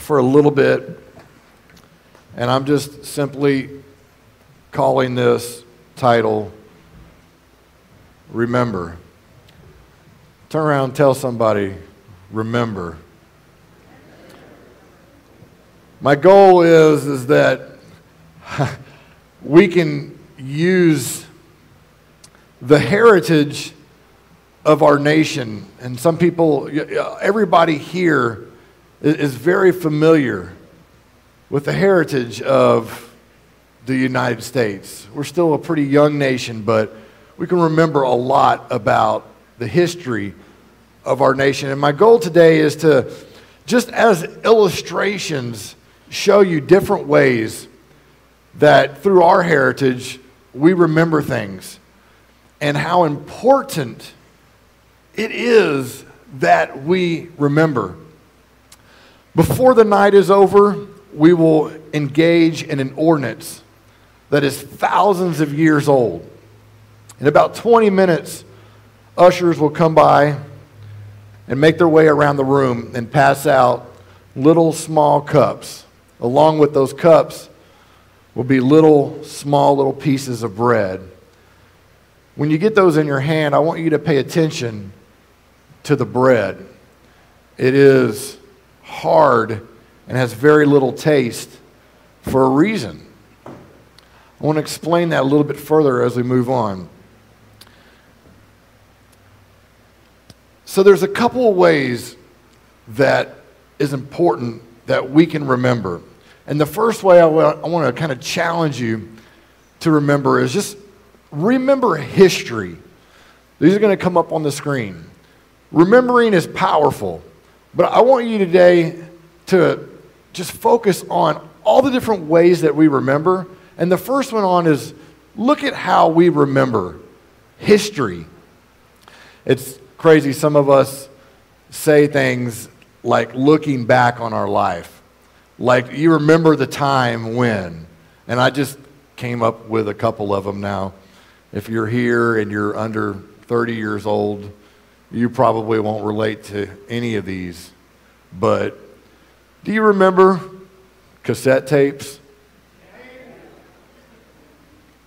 for a little bit, and I'm just simply calling this title, Remember. Turn around and tell somebody, remember. My goal is that we can use the heritage of our nation, and some people, everybody here is very familiar with the heritage of the United States. We're still a pretty young nation, but we can remember a lot about the history of our nation. And my goal today is to, just as illustrations, show you different ways that through our heritage we remember things and how important it is that we remember. Before the night is over, we will engage in an ordinance that is thousands of years old. In about 20 minutes, ushers will come by and make their way around the room and pass out little small cups. Along with those cups will be small pieces of bread. When you get those in your hand, I want you to pay attention to the bread. It is hard and has very little taste for a reason. I want to explain that a little bit further as we move on. So there's a couple of ways that is important that we can remember. And the first way I want to kind of challenge you to remember is just remember history. These are going to come up on the screen. Remembering is powerful, but I want you today to just focus on all the different ways that we remember. And the first one on is look at how we remember history. It's crazy. Some of us say things like looking back on our life. Like you remember the time when. And I just came up with a couple of them now. If you're here and you're under 30 years old, you probably won't relate to any of these. But do you remember cassette tapes?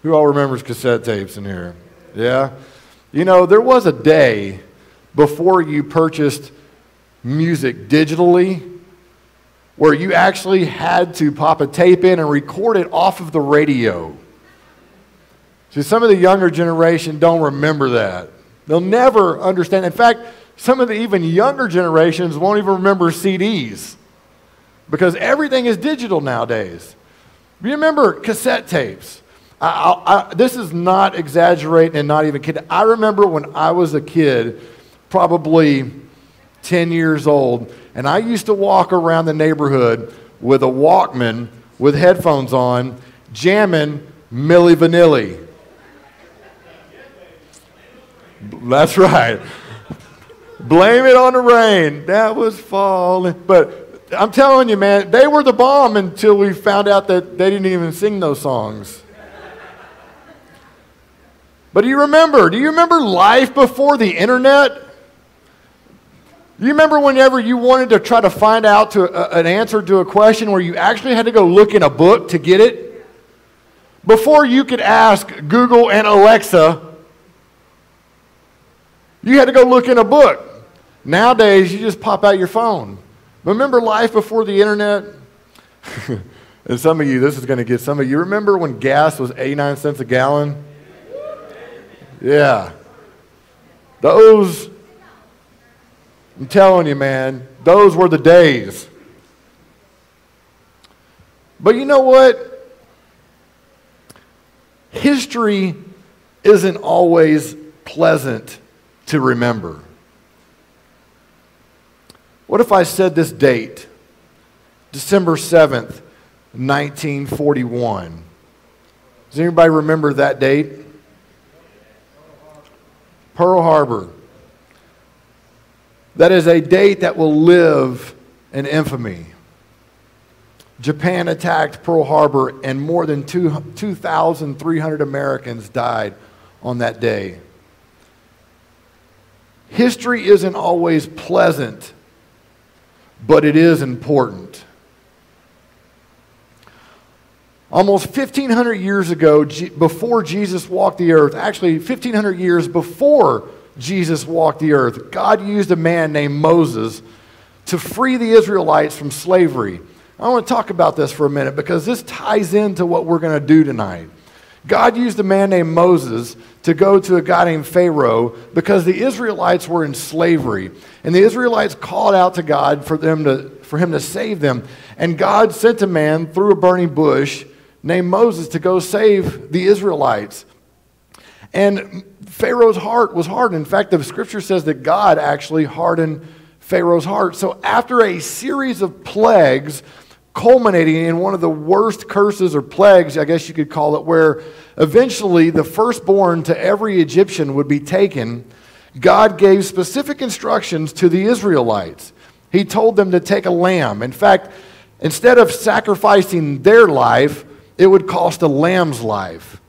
Who all remembers cassette tapes in here? Yeah? You know, there was a day before you purchased music digitally where you actually had to pop a tape in and record it off of the radio. See, some of the younger generation don't remember that. They'll never understand. In fact, some of the even younger generations won't even remember CDs because everything is digital nowadays. You remember cassette tapes? This is not exaggerating and not even kidding. I remember when I was a kid, probably 10 years old, and I used to walk around the neighborhood with a Walkman with headphones on, jamming Milli Vanilli. That's right. Blame it on the rain. That was falling. But I'm telling you, man, they were the bomb until we found out that they didn't even sing those songs. But do you remember life before the internet? Do you remember whenever you wanted to try to find out an answer to a question where you actually had to go look in a book to get it? Before you could ask Google and Alexa, you had to go look in a book. Nowadays, you just pop out your phone. Remember life before the internet? And some of you, this is going to get some of you. Remember when gas was 89 cents a gallon? Yeah. Those, I'm telling you, man, those were the days. But you know what? History isn't always pleasant to remember. What if I said this date, December 7th, 1941? Does anybody remember that date? Pearl Harbor. That is a date that will live in infamy. Japan attacked Pearl Harbor and more than 2,300 Americans died on that day. History isn't always pleasant, but it is important. Almost 1,500 years ago, before Jesus walked the earth, actually 1,500 years before Jesus walked the earth, God used a man named Moses to free the Israelites from slavery. I want to talk about this for a minute because this ties into what we're going to do tonight. God used a man named Moses to go to a guy named Pharaoh because the Israelites were in slavery. And the Israelites called out to God for him to save them. And God sent a man through a burning bush named Moses to go save the Israelites. And Pharaoh's heart was hardened. In fact, the scripture says that God actually hardened Pharaoh's heart. So after a series of plagues, culminating in one of the worst curses or plagues, I guess you could call it, where eventually the firstborn to every Egyptian would be taken, God gave specific instructions to the Israelites. He told them to take a lamb. In fact, instead of sacrificing their life, it would cost a lamb's life.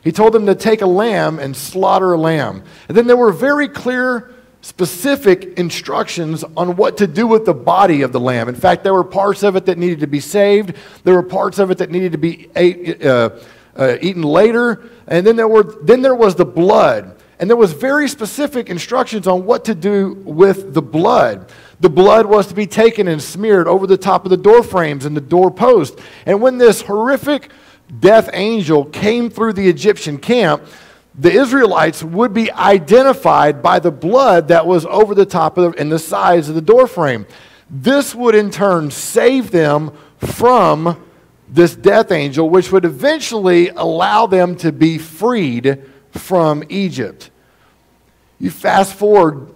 He told them to take a lamb and slaughter a lamb. And then there were very clear, specific instructions on what to do with the body of the lamb. In fact, there were parts of it that needed to be saved. There were parts of it that needed to be eaten later. And then there was the blood. And there was very specific instructions on what to do with the blood. The blood was to be taken and smeared over the top of the door frames and the doorpost. And when this horrific death angel came through the Egyptian camp, the Israelites would be identified by the blood that was over the top of and the sides of the door frame. This would in turn save them from this death angel, which would eventually allow them to be freed from Egypt. You fast forward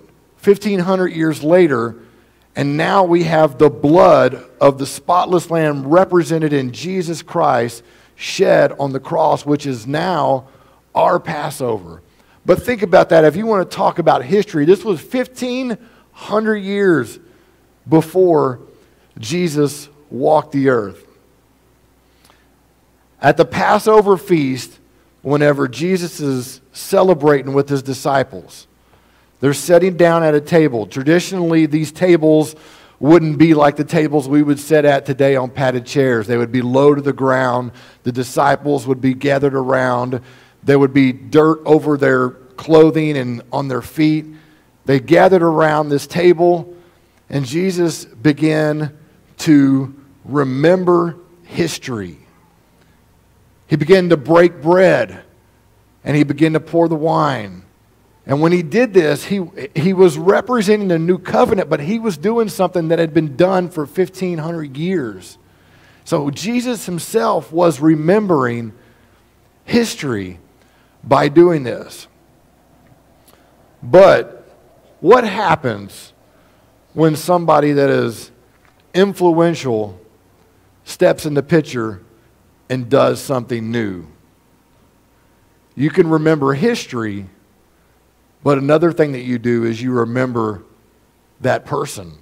1,500 years later, and now we have the blood of the spotless lamb represented in Jesus Christ shed on the cross, which is now our Passover. But think about that. If you want to talk about history, this was 1,500 years before Jesus walked the earth. At the Passover feast, whenever Jesus is celebrating with his disciples, they're sitting down at a table. Traditionally, these tables wouldn't be like the tables we would sit at today on padded chairs. They would be low to the ground. The disciples would be gathered around. There would be dirt over their clothing and on their feet. They gathered around this table, and Jesus began to remember history. He began to break bread, and he began to pour the wine. And when he did this, he was representing a new covenant, but he was doing something that had been done for 1,500 years. So Jesus himself was remembering history by doing this. But what happens when somebody that is influential steps in the picture and does something new? You can remember history, but another thing that you do is you remember that person.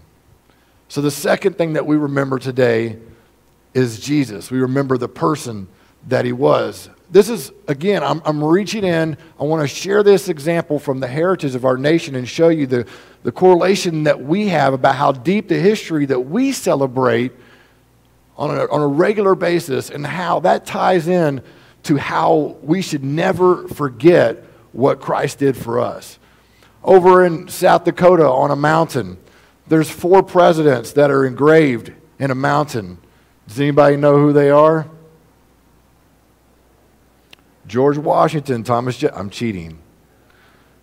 So the second thing that we remember today is Jesus. We remember the person that he was. This is, again, I'm reaching in. I want to share this example from the heritage of our nation and show you the correlation that we have about how deep the history that we celebrate on a regular basis and how that ties in to how we should never forget what Christ did for us. Over in South Dakota on a mountain, there's 4 presidents that are engraved in a mountain. Does anybody know who they are? George Washington, I'm cheating.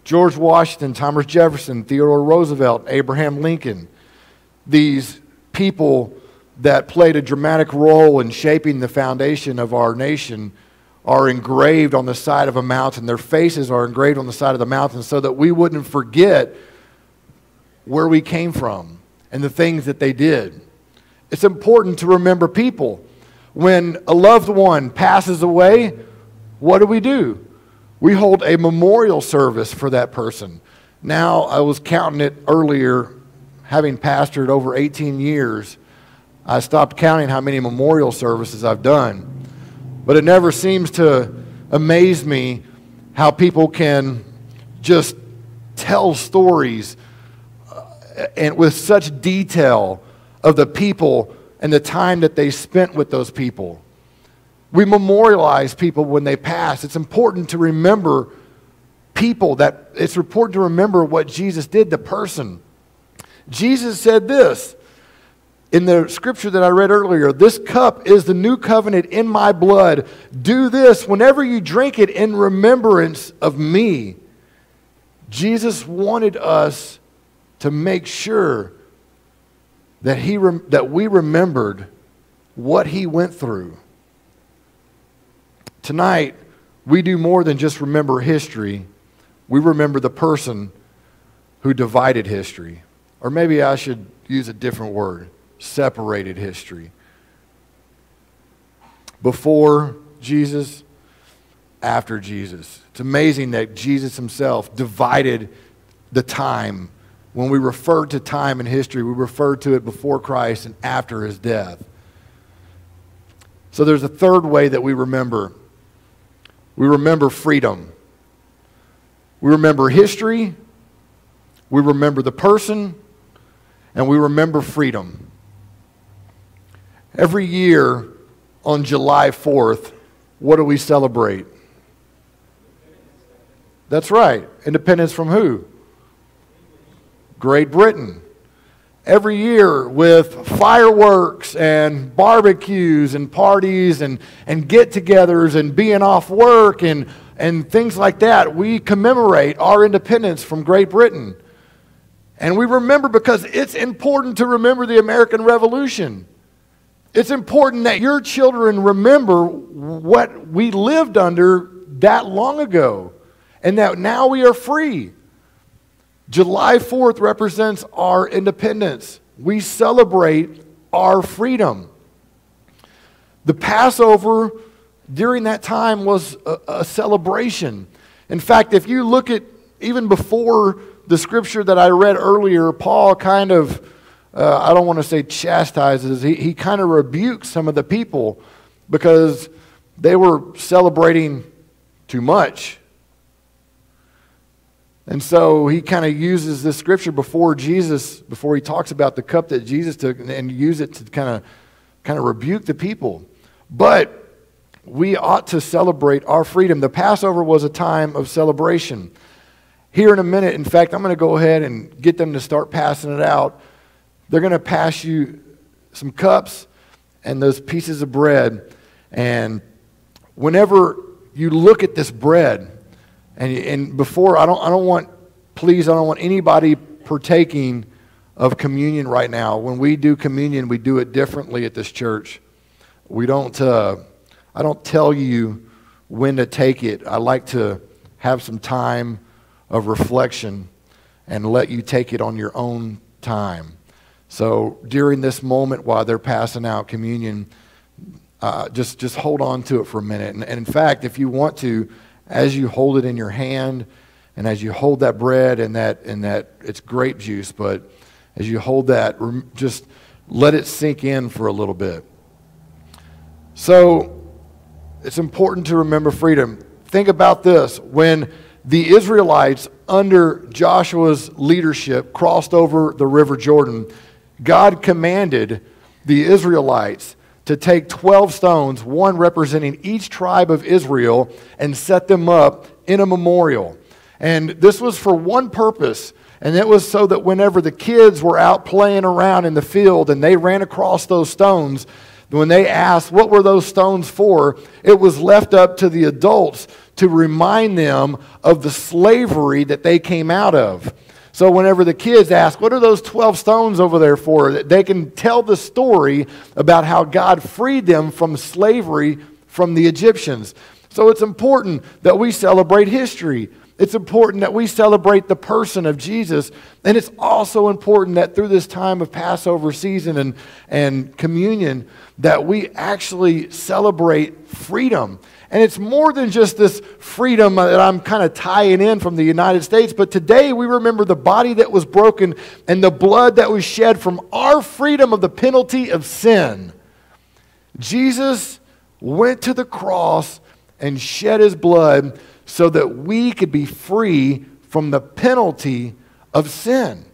George Washington, Thomas Jefferson, Theodore Roosevelt, Abraham Lincoln. These people that played a dramatic role in shaping the foundation of our nation are engraved on the side of a mountain. Their faces are engraved on the side of the mountain so that we wouldn't forget where we came from and the things that they did. It's important to remember people. When a loved one passes away, what do? We hold a memorial service for that person. Now, I was counting it earlier, having pastored over 18 years. I stopped counting how many memorial services I've done. But it never seems to amaze me how people can just tell stories and with such detail of the people and the time that they spent with those people. We memorialize people when they pass. It's important to remember people, it's important to remember what Jesus did, the person. Jesus said this in the scripture that I read earlier, "This cup is the new covenant in my blood. Do this whenever you drink it in remembrance of me." Jesus wanted us to make sure that we remembered what he went through. Tonight, we do more than just remember history. We remember the person who divided history. Or maybe I should use a different word, separated history. Before Jesus, after Jesus. It's amazing that Jesus himself divided the time. When we refer to time in history, we refer to it before Christ and after his death. So there's a third way that we remember. We remember freedom. We remember history, we remember the person, and we remember freedom. Every year on July 4th, what do we celebrate? That's right. Independence from who? Great Britain. Every year with fireworks and barbecues and parties and get-togethers and being off work and things like that, we commemorate our independence from Great Britain. And we remember because it's important to remember the American Revolution. It's important that your children remember what we lived under that long ago and that now we are free. July 4th represents our independence. We celebrate our freedom. The Passover during that time was a celebration. In fact, if you look at even before the scripture that I read earlier, Paul kind of, I don't want to say chastises, he kind of rebukes some of the people because they were celebrating too much. And so he kind of uses this scripture before he talks about the cup that Jesus took and use it to kind of rebuke the people. But we ought to celebrate our freedom. The Passover was a time of celebration. Here in a minute, in fact, I'm going to go ahead and get them to start passing it out. They're going to pass you some cups and those pieces of bread. And whenever you look at this bread, and before, I don't want anybody partaking of communion right now. When we do communion, we do it differently at this church. I don't tell you when to take it. I like to have some time of reflection and let you take it on your own time. So during this moment while they're passing out communion, just hold on to it for a minute. And in fact, if you want to, as you hold it in your hand and as you hold that bread and that it's grape juice, but as you hold that, just let it sink in for a little bit. So it's important to remember freedom. Think about this. When the Israelites under Joshua's leadership crossed over the River Jordan, God commanded the Israelites to take 12 stones, one representing each tribe of Israel, and set them up in a memorial. And this was for one purpose, and it was so that whenever the kids were out playing around in the field and they ran across those stones, when they asked what were those stones for, it was left up to the adults to remind them of the slavery that they came out of. So whenever the kids ask, what are those 12 stones over there for? They can tell the story about how God freed them from slavery from the Egyptians. So it's important that we celebrate history. It's important that we celebrate the person of Jesus. And it's also important that through this time of Passover season and communion, that we actually celebrate freedom. And it's more than just this freedom that I'm kind of tying in from the United States, but today we remember the body that was broken and the blood that was shed from our freedom of the penalty of sin. Jesus went to the cross and shed his blood so that we could be free from the penalty of sin.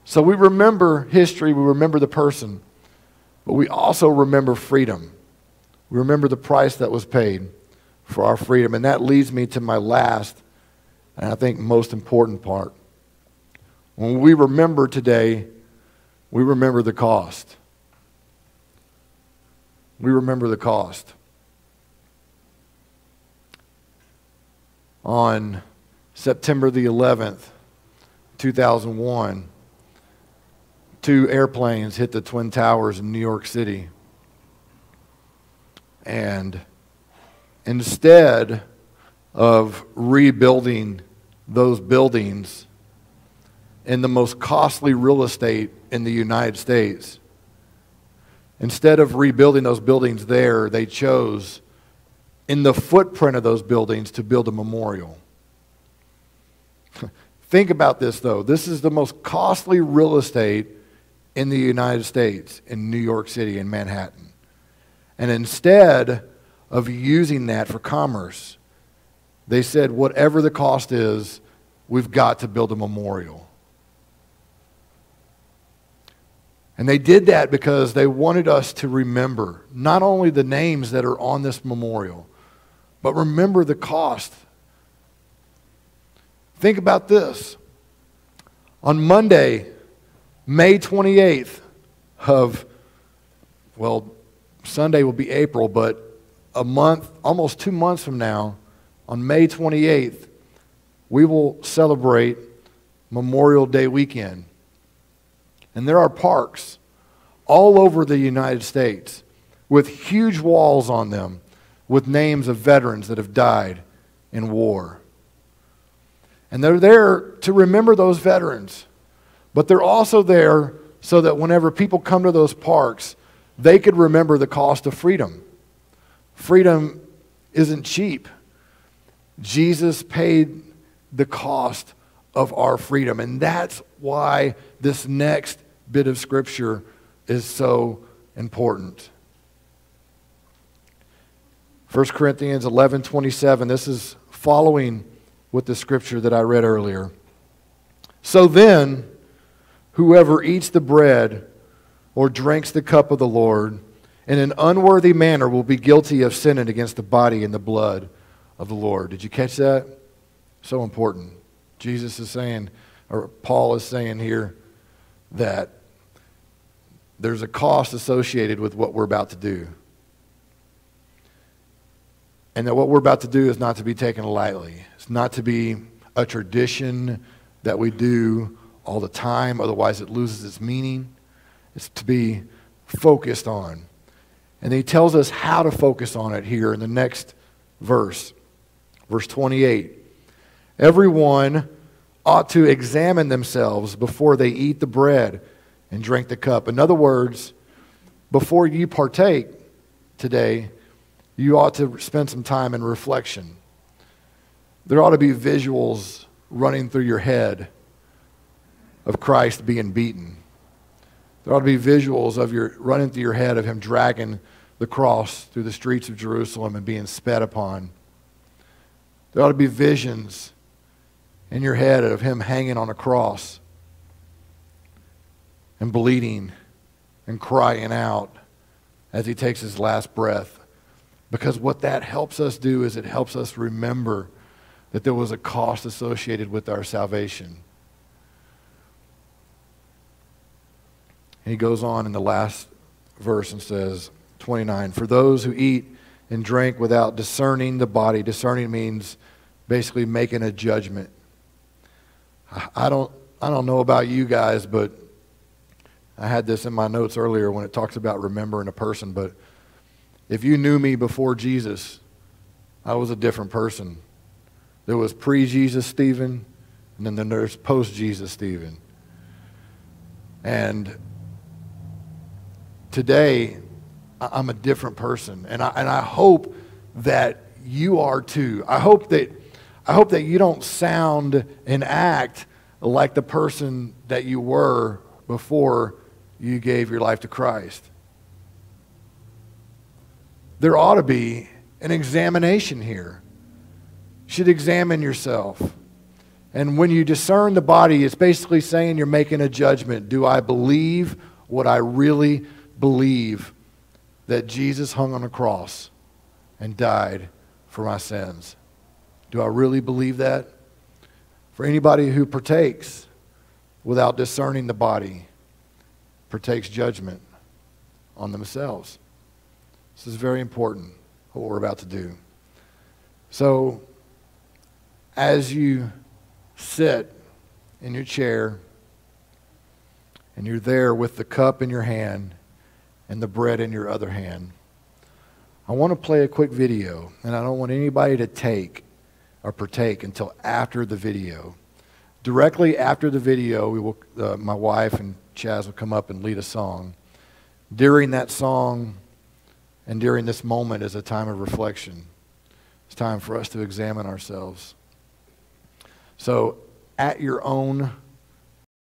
So we remember history, we remember the person, but we also remember freedom. We remember the price that was paid for our freedom. And that leads me to my last, and I think most important part. When we remember today, we remember the cost. We remember the cost. On September the 11th, 2001, 2 airplanes hit the Twin Towers in New York City. And instead of rebuilding those buildings in the most costly real estate in the United States, instead of rebuilding those buildings there, they chose in the footprint of those buildings to build a memorial. Think about this, though. This is the most costly real estate in the United States, in New York City, in Manhattan. And instead of using that for commerce, they said, whatever the cost is, we've got to build a memorial. And they did that because they wanted us to remember not only the names that are on this memorial, but remember the cost. Think about this. On Monday, May 28th of, Sunday will be April, but a month, almost 2 months from now, on May 28th, we will celebrate Memorial Day weekend. And there are parks all over the United States with huge walls on them with names of veterans that have died in war. And they're there to remember those veterans. But they're also there so that whenever people come to those parks, they could remember the cost of freedom. Freedom isn't cheap. Jesus paid the cost of our freedom. And that's why this next bit of Scripture is so important. 1 Corinthians 11:27, this is following with the Scripture that I read earlier. So then, whoever eats the bread or drinks the cup of the Lord in an unworthy manner will be guilty of sinning against the body and the blood of the Lord. Did you catch that? So important. Jesus is saying, or Paul is saying here, that there's a cost associated with what we're about to do. And that what we're about to do is not to be taken lightly. It's not to be a tradition that we do all the time, otherwise it loses its meaning. It's to be focused on. And he tells us how to focus on it here in the next verse. Verse 28. Everyone ought to examine themselves before they eat the bread and drink the cup. In other words, before you partake today, you ought to spend some time in reflection. There ought to be visuals running through your head of Christ being beaten. There ought to be visuals of running through your head of him dragging the cross through the streets of Jerusalem and being spat upon. There ought to be visions in your head of him hanging on a cross and bleeding and crying out as he takes his last breath. Because what that helps us do is it helps us remember that there was a cost associated with our salvation. And he goes on in the last verse and says, 29, for those who eat and drink without discerning the body. Discerning means basically making a judgment. I don't know about you guys, but I had this in my notes earlier when it talks about remembering a person, but if you knew me before Jesus, I was a different person. There was pre-Jesus Stephen, and then there's post-Jesus Stephen. And today, I'm a different person, and I hope that you are too. I hope that you don't sound and act like the person that you were before you gave your life to Christ. There ought to be an examination here. You should examine yourself. And when you discern the body, it's basically saying you're making a judgment. Do I believe what I really believe that Jesus hung on a cross and died for my sins. Do I really believe that? For anybody who partakes without discerning the body, partakes judgment on themselves. This is very important, what we're about to do. So, as you sit in your chair and you're there with the cup in your hand and the bread in your other hand, I want to play a quick video, and I don't want anybody to take or partake until after the video. Directly after the video, we will, my wife and Chaz will come up and lead a song. During that song and during this moment is a time of reflection. It's time for us to examine ourselves. So, at your own